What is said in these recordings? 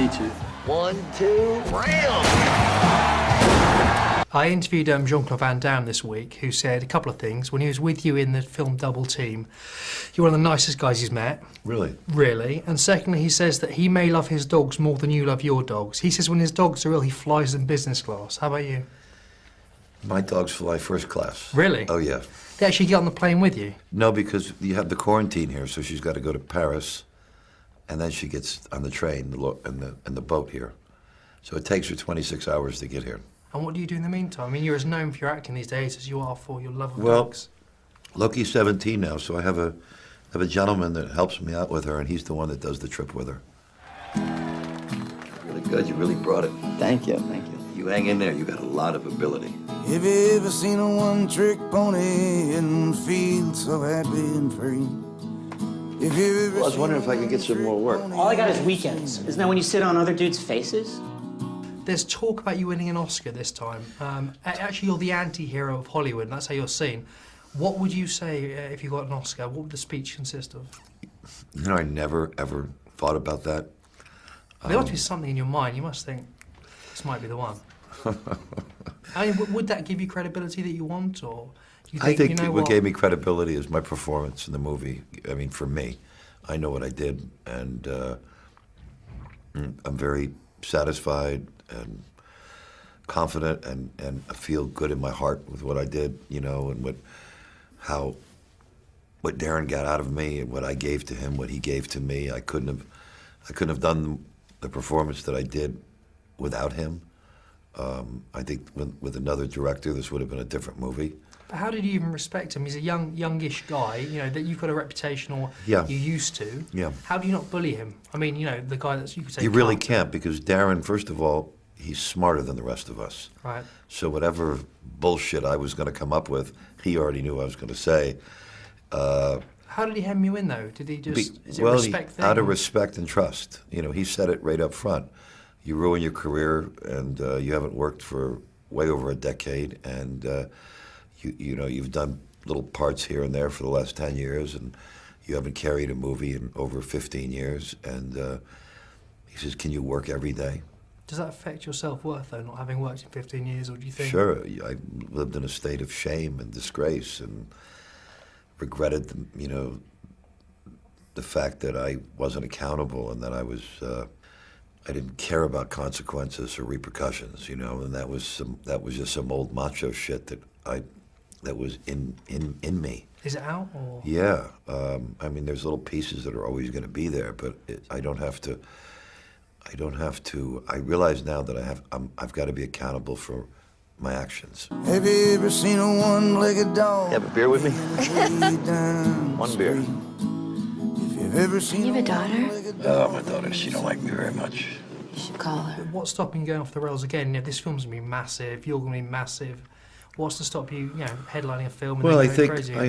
meet you. 1, 2, ram! I interviewed Jean-Claude Van Damme this week, who said a couple of things. When he was with you in the film Double Team, you're one of the nicest guys he's met. Really? Really. And secondly, he says that he may love his dogs more than you love your dogs. He says when his dogs are ill, he flies them business class. How about you? My dogs fly first class. Really? Oh, yeah. They actually get on the plane with you? No, because you have the quarantine here, so she's got to go to Paris, and then she gets on the train and the boat here. So it takes her 26 hours to get here. And what do you do in the meantime? I mean, you're as known for your acting these days as you are for your love of Well, dogs. Loki's 17 now, so I have a gentleman that helps me out with her, and he's the one that does the trip with her. Really good. You really brought it. Thank you, thank you. You hang in there. You got a lot of ability. Have you ever seen a one-trick pony in the field so happy and free? If you ever Well, I was wondering if I could get some more work. All I got is weekends. Isn't that when you sit on other dudes' faces? There's talk about you winning an Oscar this time. Actually, you're the anti-hero of Hollywood, and that's how you're seen. What would you say if you got an Oscar? What would the speech consist of? You know, I never, ever thought about that. There ought to be something in your mind. You must think, this might be the one. I mean, would that give you credibility that you want, or do you think, I think you know what gave me credibility is my performance in the movie. I mean, for me, I know what I did, and I'm very satisfied and confident, and I feel good in my heart with what I did, you know, and what Darren got out of me and what I gave to him, what he gave to me. I couldn't have done the performance that I did without him. I think with another director, this would have been a different movie. But how did you even respect him? He's a youngish guy, you know, that you've got a reputation, or Yeah. you used to. Yeah. How do you not bully him? I mean, you know, the guy that's, you could say... You really can't, because Darren, first of all, he's smarter than the rest of us. Right. So whatever bullshit I was going to come up with, he already knew I was going to say. How did he hem you in, though? Did he just... is it a respect thing? Out of respect and trust. You know, he said it right up front. You ruin your career, and you haven't worked for way over a decade, and you know, you've done little parts here and there for the last 10 years, and you haven't carried a movie in over 15 years. And he says, can you work every day? Does that affect your self-worth, though, not having worked in 15 years, or do you think... Sure. I lived in a state of shame and disgrace, and regretted, you know, the fact that I wasn't accountable, and that I didn't care about consequences or repercussions, you know, and that was just some old macho shit that was in me. Is it out, or...? Yeah. I mean, there's little pieces that are always going to be there, but I don't have to. I realize now that I've got to be accountable for my actions. Have you ever seen a one-legged dog? Have a beer with me? One beer. If you've ever seen You have a daughter? Oh, my daughter, she don't like me very much. You should call her. What's stopping you going off the rails again? You know, this film's going to be massive, you're going to be massive. What's to stop you, you know, headlining a film and Well, then I going think crazy? I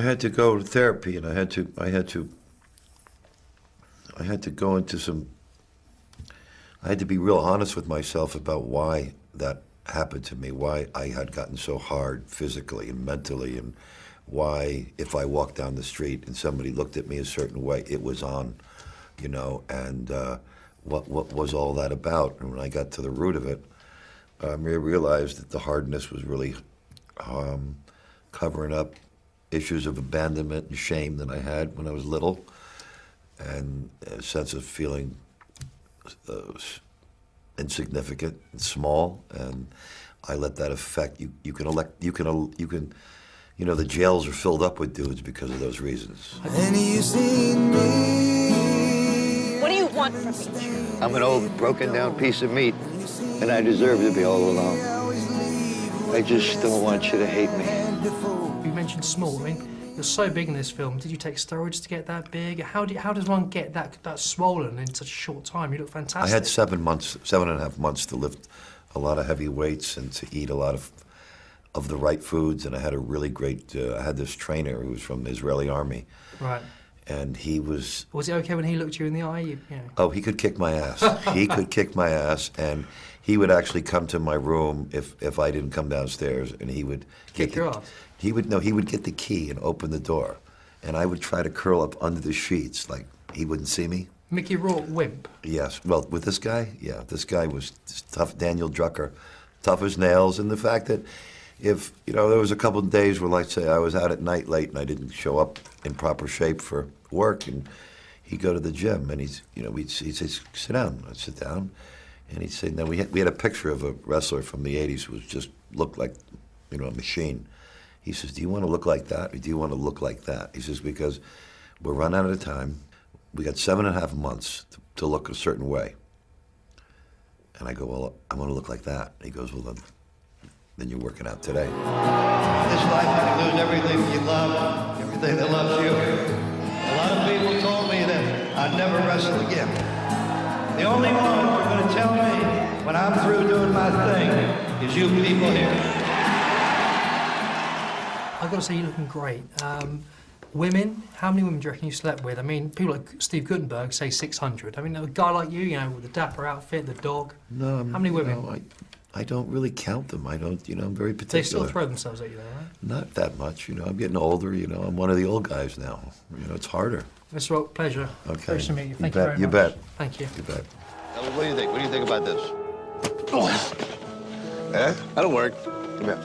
had to go to therapy, and I had to go into some. I had to be real honest with myself about why that happened to me, why I had gotten so hard physically and mentally, and why if I walked down the street and somebody looked at me a certain way, it was on, you know, and what was all that about? And when I got to the root of it, I realized that the hardness was really covering up issues of abandonment and shame that I had when I was little, and a sense of feeling insignificant and small, and I let that affect you. You know, the jails are filled up with dudes because of those reasons. And you seen me. What do you want from me? I'm an old, broken-down piece of meat, and I deserve to be all alone. I just don't want you to hate me. You mentioned small. I mean, you're so big in this film. Did you take steroids to get that big? How does one get that swollen in such a short time? You look fantastic. I had 7.5 months to lift a lot of heavy weights and to eat a lot of the right foods, and I had a really great, I had this trainer who was from the Israeli army. Right. And he was... Was it okay when he looked you in the eye? You know? Oh, he could kick my ass. He could kick my ass, and he would actually come to my room if I didn't come downstairs, and he would... Kick your ass? He would get the key and open the door, and I would try to curl up under the sheets, like he wouldn't see me. Mickey Rourke, wimp. Yes. Well, with this guy, yeah, this guy was tough. Daniel Drucker, tough as nails, and the fact that if there was a couple of days where, like, say, I was out at night late and I didn't show up in proper shape for work, and he'd go to the gym and he'd say, sit down. I'd sit down, and he'd say, no, we had a picture of a wrestler from the '80s who just looked like, a machine. He says, do you want to look like that, or do you want to look like that? He says, because we're running out of time. We got 7.5 months to look a certain way. And I go, well, I want to look like that. And he goes, well, then you're working out today. In this life, you can lose everything you love, everything that loves you. A lot of people told me that I'd never wrestle again. The only one who's going to tell me when I'm through doing my thing is you people here. I've got to say, you're looking great. Women, how many women do you reckon you slept with? I mean, people like Steve Guttenberg say 600. I mean, a guy like you, with the dapper outfit, the dog. No, how many women? No, I don't really count them. I don't, I'm very particular. They still throw themselves at you, though, right? Not that much. I'm getting older. I'm one of the old guys now. It's harder. Mr. Rourke, pleasure. Okay. Pleasure to meet you. Thank you bet. very You much. bet. Thank you. You bet. Now, what do you think? What do you think about this? That'll work. Come here.